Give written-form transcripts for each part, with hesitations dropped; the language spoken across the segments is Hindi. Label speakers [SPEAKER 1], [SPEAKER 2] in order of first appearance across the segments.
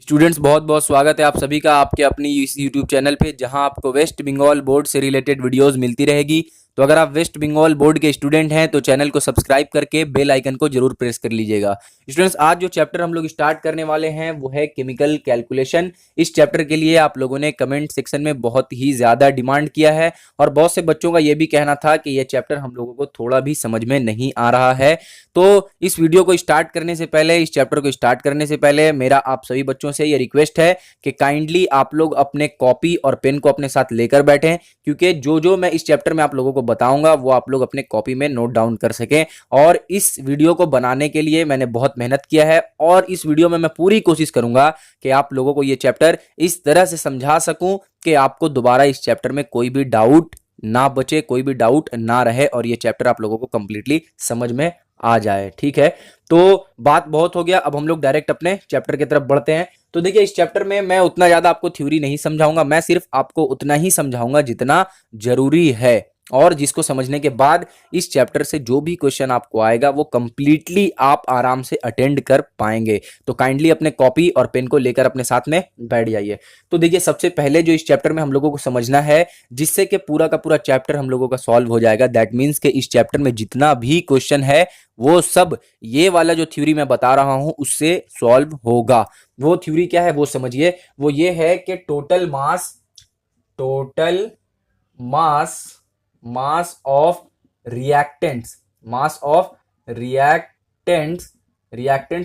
[SPEAKER 1] स्टूडेंट्स बहुत बहुत स्वागत है आप सभी का आपके अपनी इस यूट्यूब चैनल पे जहां आपको वेस्ट बंगाल बोर्ड से रिलेटेड वीडियोस मिलती रहेगी। तो अगर आप वेस्ट बंगाल बोर्ड के स्टूडेंट हैं तो चैनल को सब्सक्राइब करके बेल आइकन को जरूर प्रेस कर लीजिएगा। स्टूडेंट्स आज जो चैप्टर हम लोग स्टार्ट करने वाले हैं वो है केमिकल कैलकुलेशन। इस चैप्टर के लिए आप लोगों ने कमेंट सेक्शन में बहुत ही ज़्यादा डिमांड किया है और बहुत से बच्चों का ये भी कहना था कि ये चैप्टर हम लोगों को थोड़ा भी समझ में नहीं आ रहा है। तो इस वीडियो को स्टार्ट करने से पहले, इस चैप्टर को स्टार्ट करने से पहले मेरा आप सभी बच्चों से ये रिक्वेस्ट है कि काइंडली आप लोग अपने कॉपी और पेन को अपने साथ लेकर बैठें, क्योंकि जो जो मैं इस चैप्टर में आप लोगों को बताऊंगा वो आप लोग अपने कॉपी में नोट डाउन कर सकें। और इस वीडियो को बनाने के लिए मैंने बहुत मेहनत किया है और इस वीडियो में मैं पूरी कोशिश करूंगा कि आप लोगों को ये चैप्टर इस तरह से समझा सकूं कि आपको दोबारा इस चैप्टर में कोई भी डाउट ना बचे, कोई भी डाउट ना रहे और ये चैप्टर आप लोगों को कंप्लीटली समझ में आ जाए। ठीक है, तो बात बहुत हो गया, अब हम लोग डायरेक्ट अपने चैप्टर की तरफ बढ़ते हैं। तो देखिए इस चैप्टर में मैं उतना ज्यादा आपको थ्योरी नहीं समझाऊंगा, मैं सिर्फ आपको उतना ही समझाऊंगा जितना जरूरी है और जिसको समझने के बाद इस चैप्टर से जो भी क्वेश्चन आपको आएगा वो कंप्लीटली आप आराम से अटेंड कर पाएंगे। तो काइंडली अपने कॉपी और पेन को लेकर अपने साथ में बैठ जाइए। तो देखिए सबसे पहले जो इस चैप्टर में हम लोगों को समझना है, जिससे कि पूरा का पूरा चैप्टर हम लोगों का सॉल्व हो जाएगा, दैट मीन्स कि इस चैप्टर में जितना भी क्वेश्चन है वो सब ये वाला जो थ्योरी मैं बता रहा हूं उससे सॉल्व होगा। वो थ्योरी क्या है वो समझिए, वो ये है कि total mass of reactants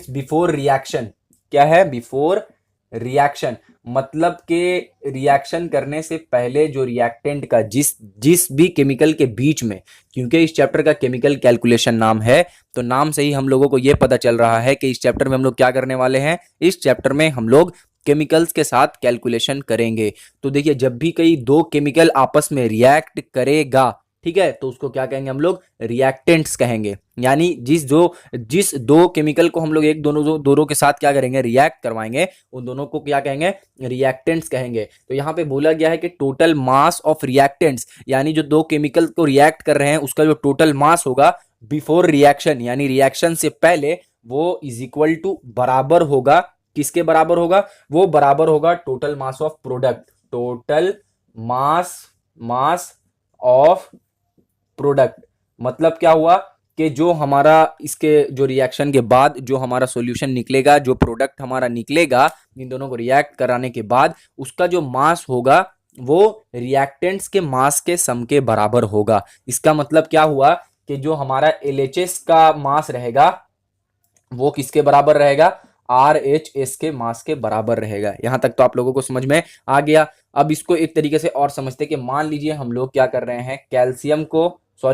[SPEAKER 1] before reaction. क्या है? बिफोर रिएक्शन मतलब कि रिएक्शन करने से पहले जो रिएक्टेंट का जिस भी केमिकल के बीच में, क्योंकि इस चैप्टर का केमिकल कैलकुलेशन नाम है तो नाम से ही हम लोगों को यह पता चल रहा है कि इस चैप्टर में हम लोग क्या करने वाले हैं। इस चैप्टर में हम लोग केमिकल्स के साथ कैलकुलेशन करेंगे। तो देखिए जब भी कोई दो केमिकल आपस में रिएक्ट करेगा, ठीक है, तो उसको क्या कहेंगे हम लोग? रिएक्टेंट्स कहेंगे। यानी जिस दो केमिकल को हम लोग एक दोनों के साथ क्या करेंगे? रिएक्ट करवाएंगे, उन दोनों को क्या कहेंगे? रिएक्टेंट्स कहेंगे। तो यहाँ पे बोला गया है कि टोटल मास ऑफ रिएक्टेंट्स, यानी जो दो केमिकल को रिएक्ट कर रहे हैं उसका जो टोटल मास होगा बिफोर रिएक्शन, यानी रिएक्शन से पहले, वो इज इक्वल टू बराबर होगा। किसके बराबर होगा? वो बराबर होगा total mass of product. Total mass of product मतलब क्या हुआ कि जो हमारा इसके जो रिएक्शन के बाद जो हमारा सॉल्यूशन निकलेगा, जो प्रोडक्ट हमारा निकलेगा इन दोनों को रिएक्ट कराने के बाद, उसका जो मास होगा वो रिएक्टेंट्स के मास के सम के बराबर होगा। इसका मतलब क्या हुआ कि जो हमारा LHS का मास रहेगा वो किसके बराबर रहेगा? RHS के मास के बराबर रहेगा। यहां तक तो आप लोगों को समझ में आ गया। अब इसको एक तरीके से और समझते कि मान लीजिए हम लोग क्या कर रहे हैं,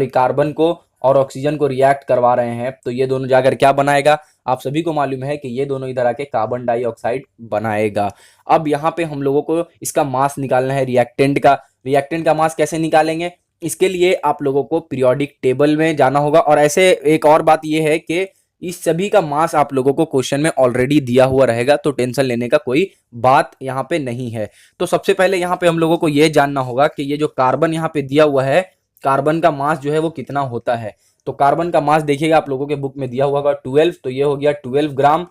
[SPEAKER 1] कार्बन को और ऑक्सीजन को रिएक्ट करवा रहे हैं, तो ये दोनों जाकर क्या बनाएगा? आप सभी को मालूम है कि ये दोनों इधर आके कार्बन डाइऑक्साइड बनाएगा। अब यहाँ पे हम लोगों को इसका मास निकालना है रिएक्टेंट का मास कैसे निकालेंगे? इसके लिए आप लोगों को पीरियोडिक टेबल में जाना होगा। और ऐसे एक और बात यह है कि इस सभी का मास आप लोगों को क्वेश्चन में ऑलरेडी दिया हुआ रहेगा, तो टेंशन लेने का कोई बात यहाँ पे नहीं है। तो सबसे पहले यहाँ पे हम लोगों को यह जानना होगा कि ये जो कार्बन यहाँ पे दिया हुआ है, कार्बन का मास जो है वो कितना होता है। तो कार्बन का मास देखिएगा आप लोगों के बुक में दिया हुआ होगा 12, तो ये हो गया 12 ग्राम।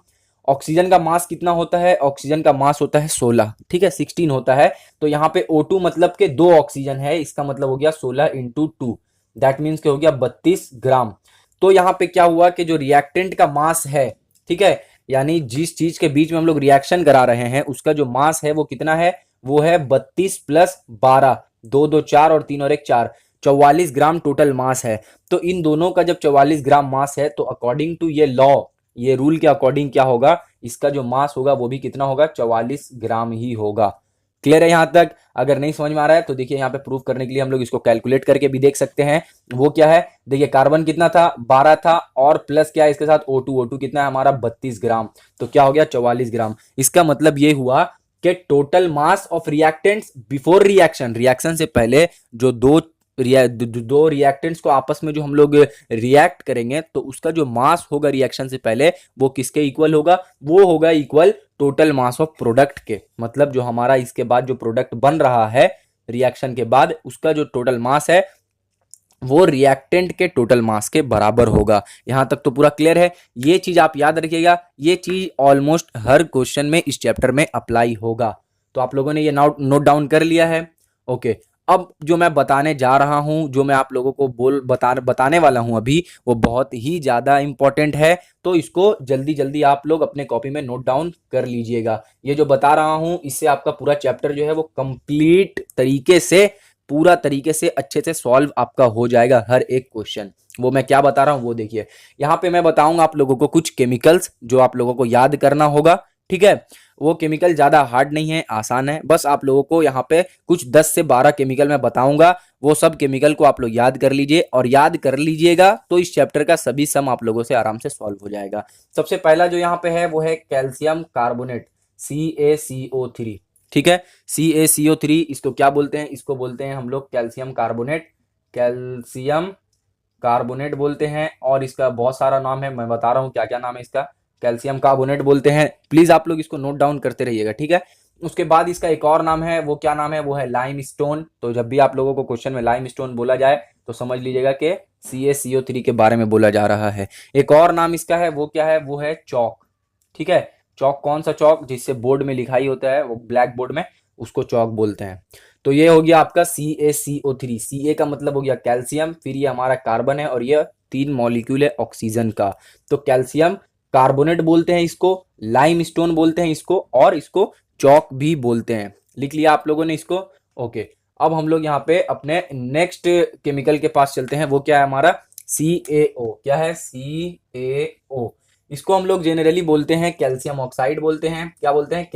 [SPEAKER 1] ऑक्सीजन का मास कितना होता है? ऑक्सीजन का मास होता है 16, ठीक है, 16 होता है। तो यहाँ पे O2 मतलब के 2 ऑक्सीजन है, इसका मतलब हो गया 16 इंटू 2, दैट मीन्स के हो गया 32 ग्राम। तो यहाँ पे क्या हुआ कि जो रिएक्टेंट का मास है, ठीक है, यानी जिस चीज के बीच में हम लोग रिएक्शन करा रहे हैं उसका जो मास है वो कितना है? वो है 32 प्लस 12, 2 2 4 और 3 और 1 4, 44 ग्राम टोटल मास है। तो इन दोनों का जब 44 ग्राम मास है तो अकॉर्डिंग टू ये लॉ, ये रूल के अकॉर्डिंग क्या होगा? इसका जो मास होगा वो भी कितना होगा? 44 ग्राम ही होगा। क्लियर है यहां तक? अगर नहीं समझ में आ रहा है तो देखिए यहाँ पे प्रूफ करने के लिए हम लोग इसको कैलकुलेट करके भी देख सकते हैं। वो क्या है? देखिए कार्बन कितना था? 12 था, और प्लस क्या है इसके साथ? O2 कितना है हमारा? 32 ग्राम। तो क्या हो गया? 44 ग्राम। इसका मतलब ये हुआ कि total mass of reactants before reaction से पहले जो दो रिएक्टेंट्स को आपस में जो हम लोग रिएक्ट करेंगे तो उसका जो मास होगा रिएक्शन से पहले वो किसके इक्वल होगा? वो होगा equal total mass of product के। मतलब जो हमारा इसके बाद जो प्रोडक्ट बन रहा है रिएक्शन के बाद, उसका जो टोटल मास है वो रिएक्टेंट के टोटल मास के बराबर होगा। यहां तक तो पूरा क्लियर है। ये चीज आप याद रखिएगा, ये चीज ऑलमोस्ट हर क्वेश्चन में इस चैप्टर में अप्लाई होगा। तो आप लोगों ने ये नोट डाउन कर लिया है। ओके, अब जो मैं बताने जा रहा हूं, जो मैं आप लोगों को बताने वाला हूं अभी, वो बहुत ही ज्यादा इंपॉर्टेंट है। तो इसको जल्दी जल्दी आप लोग अपने कॉपी में नोट डाउन कर लीजिएगा। ये जो बता रहा हूं, इससे आपका पूरा चैप्टर जो है वो कंप्लीट तरीके से, पूरा तरीके से अच्छे से सॉल्व आपका हो जाएगा हर एक क्वेश्चन। वो मैं क्या बता रहा हूं वो देखिए। यहाँ पे मैं बताऊंगा आप लोगों को कुछ केमिकल्स जो आप लोगों को याद करना होगा। ठीक है, वो केमिकल ज्यादा हार्ड नहीं है, आसान है। बस आप लोगों को यहाँ पे कुछ 10 से 12 केमिकल मैं बताऊंगा, वो सब केमिकल को आप लोग याद कर लीजिए, और याद कर लीजिएगा तो इस चैप्टर का सभी सम आप लोगों से आराम से सॉल्व हो जाएगा। सबसे पहला जो यहाँ पे है वो है कैल्शियम कार्बोनेट, CaCO3। ठीक है, CaCO3 इसको क्या बोलते हैं? इसको बोलते हैं हम लोग कैल्शियम कार्बोनेट, कैल्शियम कार्बोनेट बोलते हैं। और इसका बहुत सारा नाम है, मैं बता रहा हूँ क्या क्या नाम है इसका। कैल्शियम कार्बोनेट बोलते हैं, प्लीज आप लोग इसको नोट डाउन करते रहिएगा। ठीक है, उसके बाद इसका एक और नाम है, वो क्या नाम है? वो है लाइम स्टोन। तो जब भी आप लोगों को क्वेश्चन में लाइम स्टोन बोला जाए तो समझ लीजिएगा कि CaCO3 के बारे में बोला जा रहा है। एक और नाम इसका है, वो क्या है? वो है चौक। ठीक है, चौक कौन सा चौक? जिससे बोर्ड में लिखाई होता है, वो ब्लैक बोर्ड में, उसको चौक बोलते हैं। तो ये हो गया आपका CaCO3। Ca का मतलब हो गया कैल्शियम, फिर ये हमारा कार्बन है, और ये 3 मॉलिक्यूल है ऑक्सीजन का। तो कैल्शियम कार्बोनेट बोलते हैं इसको, लाइम स्टोन बोलते हैं इसको, और इसको चौक भी बोलते हैं। लिख लिया आप लोगों ने इसको? ओके, अब हम लोग यहाँ पे अपने नेक्स्ट केमिकल के पास चलते हैं। वो क्या है हमारा? CaO। क्या है? CaO। इसको हम लोग जेनरली बोलते हैं कैल्शियम ऑक्साइड बोलते हैं। क्या बोलते हैं?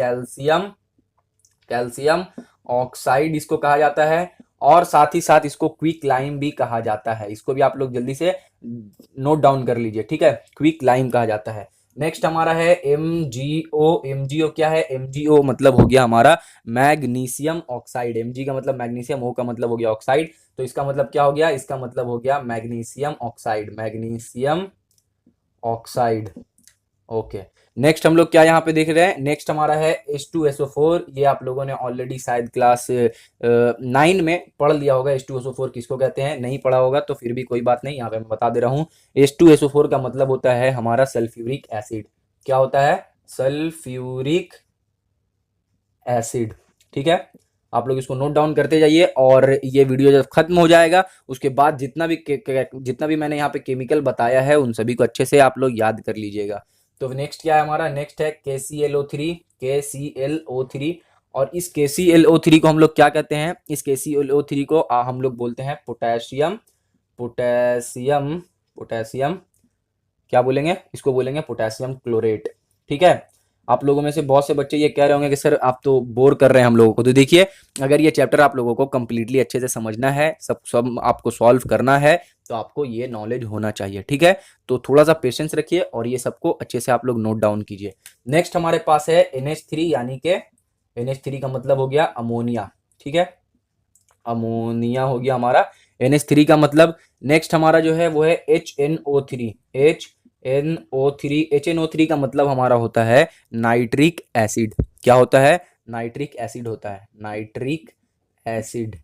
[SPEAKER 1] कैल्शियम ऑक्साइड इसको कहा जाता है। और साथ ही साथ इसको क्विक लाइम भी कहा जाता है। इसको भी आप लोग जल्दी से नोट डाउन कर लीजिए। ठीक है, क्विक लाइम कहा जाता है। नेक्स्ट हमारा है MgO। MgO क्या है? MgO मतलब हो गया हमारा मैग्नीशियम ऑक्साइड। Mg का मतलब मैग्नीशियम, O का मतलब हो गया ऑक्साइड। तो इसका मतलब क्या हो गया? इसका मतलब हो गया magnesium oxide, magnesium oxide. Okay, next हम लोग क्या यहाँ पे देख रहे हैं? नेक्स्ट हमारा है H2SO4। ये आप लोगों ने ऑलरेडी शायद क्लास 9 में पढ़ लिया होगा। H2SO4 किसको कहते हैं? नहीं पढ़ा होगा तो फिर भी कोई बात नहीं, यहाँ पे मैं बता दे रहा हूँ। H2SO4 का मतलब होता है हमारा सल्फ्यूरिक एसिड। क्या होता है? Sulphuric acid. ठीक है, आप लोग इसको नोट डाउन करते जाइए। और ये वीडियो जब खत्म हो जाएगा उसके बाद जितना भी मैंने यहाँ पे केमिकल बताया है उन सभी को अच्छे से आप लोग याद कर लीजिएगा। तो नेक्स्ट क्या है हमारा? नेक्स्ट है KClO3। KClO3। और इस KClO3 को हम लोग क्या कहते हैं? इस KClO3 को हम लोग बोलते हैं पोटेशियम, पोटेशियम, पोटेशियम क्या बोलेंगे? इसको बोलेंगे पोटेशियम क्लोरेट। ठीक है, आप लोगों में से बहुत से बच्चे ये कह रहे होंगे कि सर आप तो बोर कर रहे हैं हम लोगों को। तो देखिए, अगर ये चैप्टर आप लोगों को कंप्लीटली अच्छे से समझना है, सब आपको सॉल्व करना है, तो आपको ये नॉलेज होना चाहिए। ठीक है, तो थोड़ा सा पेशेंस रखिए और ये सबको अच्छे से आप लोग नोट डाउन कीजिए। नेक्स्ट हमारे पास है NH3, यानी कि NH3 का मतलब हो गया अमोनिया। ठीक है, अमोनिया हो गया हमारा NH3 का मतलब। नेक्स्ट हमारा जो है वो है HNO3। HNO3 का मतलब हमारा होता है नाइट्रिक एसिड। क्या होता है? नाइट्रिक एसिड होता है, नाइट्रिक एसिड।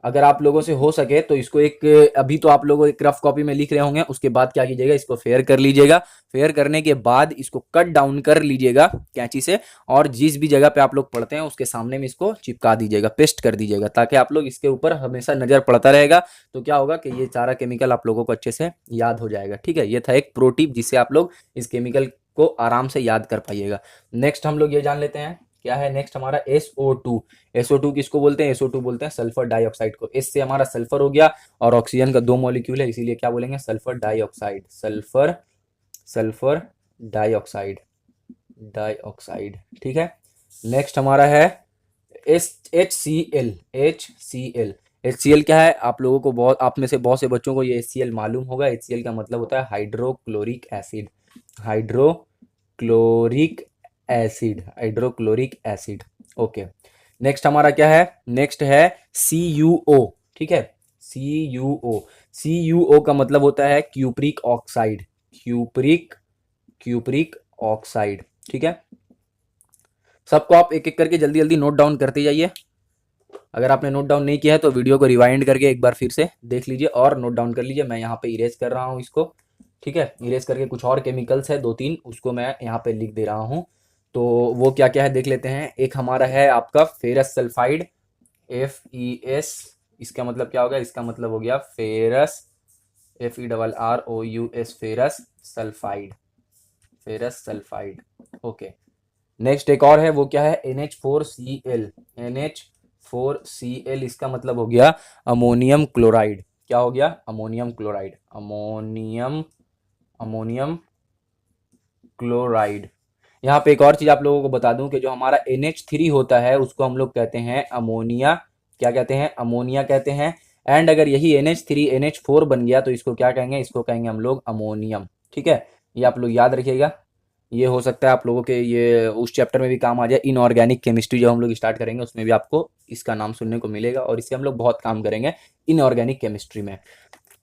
[SPEAKER 1] अगर आप लोगों से हो सके तो इसको एक, अभी तो आप लोग एक रफ कॉपी में लिख रहे होंगे, उसके बाद क्या कीजिएगा? इसको फेयर कर लीजिएगा। फेयर करने के बाद इसको कट डाउन कर लीजिएगा कैंची से, और जिस भी जगह पे आप लोग पढ़ते हैं उसके सामने में इसको चिपका दीजिएगा, पेस्ट कर दीजिएगा, ताकि आप लोग इसके ऊपर हमेशा नजर पड़ता रहेगा। तो क्या होगा कि ये सारा केमिकल आप लोगों को अच्छे से याद हो जाएगा। ठीक है, ये था एक प्रो टिप जिससे आप लोग इस केमिकल को आराम से याद कर पाइएगा। नेक्स्ट हम लोग ये जान लेते हैं क्या है। नेक्स्ट हमारा SO2। SO2 किसको बोलते हैं? SO2 बोलते हैं सल्फर डाइऑक्साइड को। S से हमारा सल्फर हो गया, और ऑक्सीजन का 2 मॉलिक्यूल है, इसीलिए क्या बोलेंगे? Sulphur dioxide, sulphur dioxide, dioxide. ठीक है, नेक्स्ट हमारा है HCl। HCl क्या है? आप लोगों को आप में से बहुत से बच्चों को ये HCl मालूम होगा। HCl का मतलब होता है hydrochloric acid, hydrochloric acid, hydrochloric acid. Okay, next हमारा क्या है? नेक्स्ट है CuO। ठीक है, CuO का मतलब होता है क्यूप्रिक ऑक्साइड, क्यूप्रिक ऑक्साइड। ठीक है, सबको आप एक एक करके जल्दी जल्दी नोट डाउन करते जाइए। अगर आपने नोट डाउन नहीं किया है तो वीडियो को रिवाइंड करके एक बार फिर से देख लीजिए और नोट डाउन कर लीजिए। मैं यहाँ पे इरेज कर रहा हूँ इसको, ठीक है। इरेज करके कुछ और केमिकल्स है 2-3, उसको मैं यहाँ पे लिख दे रहा हूँ। तो वो क्या क्या है देख लेते हैं। एक हमारा है आपका फेरस सल्फाइड, FeS। इसका मतलब क्या होगा, इसका मतलब हो गया ferrous, FeRROUS, ferrous sulphide, ferrous sulphide. Okay, next एक और है, वो क्या है, NH4Cl, NH4Cl। इसका मतलब हो गया अमोनियम क्लोराइड। क्या हो गया, अमोनियम क्लोराइड, अमोनियम क्लोराइड। यहाँ पे एक और चीज आप लोगों को बता दूं कि जो हमारा NH3 होता है उसको हम लोग कहते हैं अमोनिया। क्या कहते हैं, अमोनिया कहते हैं। एंड अगर यही NH3 NH4 बन गया तो इसको क्या कहेंगे, इसको कहेंगे हम लोग अमोनियम, ठीक है। ये आप लोग याद रखिएगा। ये हो सकता है आप लोगों के ये उस चैप्टर में भी काम आ जाए, इनऑर्गेनिक केमिस्ट्री जो हम लोग स्टार्ट करेंगे उसमें भी आपको इसका नाम सुनने को मिलेगा और इससे हम लोग बहुत काम करेंगे इनऑर्गेनिक केमिस्ट्री में।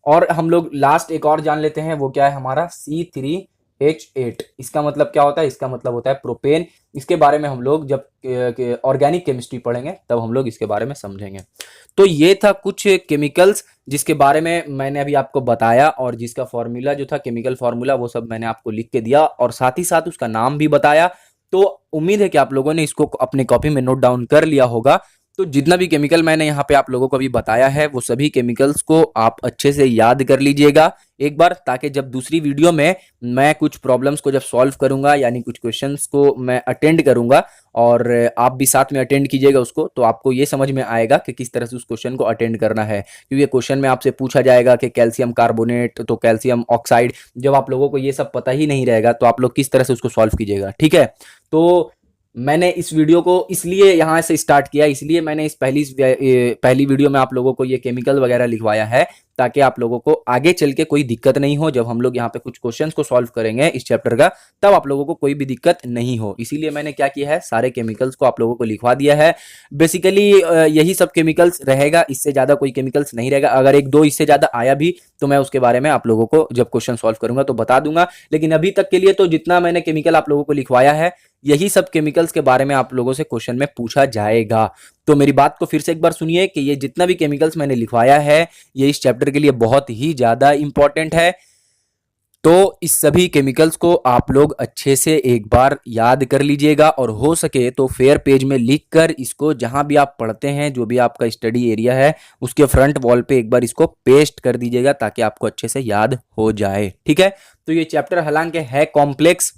[SPEAKER 1] और हम लोग लास्ट एक और जान लेते हैं, वो क्या है हमारा C3H8। इसका मतलब क्या होता है, इसका मतलब होता है प्रोपेन। इसके बारे में हम लोग जब ऑर्गेनिक केमिस्ट्री पढ़ेंगे तब हम लोग इसके बारे में समझेंगे। तो ये था कुछ केमिकल्स जिसके बारे में मैंने अभी आपको बताया और जिसका फॉर्मूला जो था, केमिकल फॉर्मूला, वो सब मैंने आपको लिख के दिया और साथ ही साथ उसका नाम भी बताया। तो उम्मीद है कि आप लोगों ने इसको अपने कॉपी में नोट डाउन कर लिया होगा। तो जितना भी केमिकल मैंने यहाँ पे आप लोगों को अभी बताया है वो सभी केमिकल्स को आप अच्छे से याद कर लीजिएगा एक बार, ताकि जब दूसरी वीडियो में मैं कुछ प्रॉब्लम्स को जब सॉल्व करूंगा, यानी कुछ क्वेश्चंस को मैं अटेंड करूंगा और आप भी साथ में अटेंड कीजिएगा उसको, तो आपको ये समझ में आएगा कि किस तरह से उस क्वेश्चन को अटेंड करना है। क्योंकि क्वेश्चन में आपसे पूछा जाएगा कि कैल्शियम कार्बोनेट तो कैल्शियम ऑक्साइड, जब आप लोगों को ये सब पता ही नहीं रहेगा तो आप लोग किस तरह से उसको सॉल्व कीजिएगा, ठीक है। तो मैंने इस वीडियो को इसलिए यहाँ से स्टार्ट किया, इसलिए मैंने इस पहली वीडियो में आप लोगों को ये केमिकल वगैरह लिखवाया है, ताकि आप लोगों को आगे चल के कोई दिक्कत नहीं हो। जब हम लोग यहाँ पे कुछ क्वेश्चंस को सॉल्व करेंगे इस चैप्टर का, तब आप लोगों को कोई भी दिक्कत नहीं हो। इसीलिए मैंने क्या किया है, सारे केमिकल्स को आप लोगों को लिखवा दिया है। बेसिकली यही सब केमिकल्स रहेगा, इससे ज्यादा कोई केमिकल्स नहीं रहेगा। अगर एक दो इससे ज्यादा आया भी तो मैं उसके बारे में आप लोगों को जब क्वेश्चन सॉल्व करूंगा तो बता दूंगा। लेकिन अभी तक के लिए तो जितना मैंने केमिकल आप लोगों को लिखवाया है, यही सब केमिकल्स के बारे में आप लोगों से क्वेश्चन में पूछा जाएगा। तो मेरी बात को फिर से एक बार सुनिए कि ये जितना भी केमिकल्स मैंने लिखवाया है ये इस चैप्टर के लिए बहुत ही ज्यादा इंपॉर्टेंट है। तो इस सभी केमिकल्स को आप लोग अच्छे से एक बार याद कर लीजिएगा और हो सके तो फेयर पेज में लिखकर इसको जहां भी आप पढ़ते हैं, जो भी आपका स्टडी एरिया है, उसके फ्रंट वॉल पे एक बार इसको पेस्ट कर दीजिएगा ताकि आपको अच्छे से याद हो जाए, ठीक है। तो ये चैप्टर हालांकि है कॉम्प्लेक्स,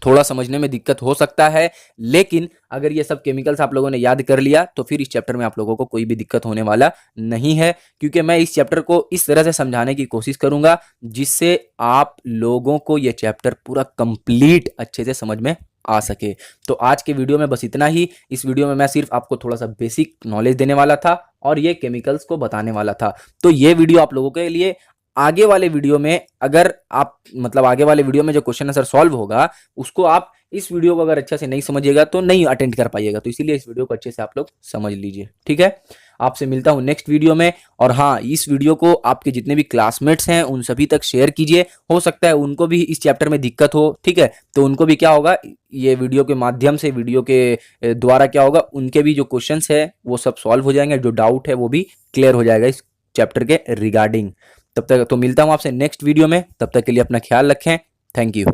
[SPEAKER 1] थोड़ा समझने में दिक्कत हो सकता है, लेकिन अगर ये सब केमिकल्स आप लोगों ने याद कर लिया तो फिर इस चैप्टर में आप लोगों को कोई भी दिक्कत होने वाला नहीं है। क्योंकि मैं इस चैप्टर को इस तरह से समझाने की कोशिश करूंगा जिससे आप लोगों को ये चैप्टर पूरा कंप्लीट अच्छे से समझ में आ सके। तो आज के वीडियो में बस इतना ही। इस वीडियो में मैं सिर्फ आपको थोड़ा सा बेसिक नॉलेज देने वाला था और ये केमिकल्स को बताने वाला था। तो ये वीडियो आप लोगों के लिए आगे वाले वीडियो में, अगर आप मतलब आगे वाले वीडियो में जो क्वेश्चन आंसर सॉल्व होगा उसको आप इस वीडियो को अगर अच्छे से नहीं समझिएगा तो नहीं अटेंड कर पाइएगा। तो इसीलिए इस वीडियो को अच्छे से आप लोग समझ लीजिए, ठीक है। आपसे मिलता हूं नेक्स्ट वीडियो में। और हाँ, इस वीडियो को आपके जितने भी क्लासमेट्स हैं उन सभी तक शेयर कीजिए। हो सकता है उनको भी इस चैप्टर में दिक्कत हो, ठीक है। तो उनको भी क्या होगा, ये वीडियो के माध्यम से, वीडियो के द्वारा क्या होगा, उनके भी जो क्वेश्चन है वो सब सॉल्व हो जाएंगे, जो डाउट है वो भी क्लियर हो जाएगा इस चैप्टर के रिगार्डिंग। तब तक तो मिलता हूं आपसे नेक्स्ट वीडियो में। तब तक के लिए अपना ख्याल रखें। Thank you.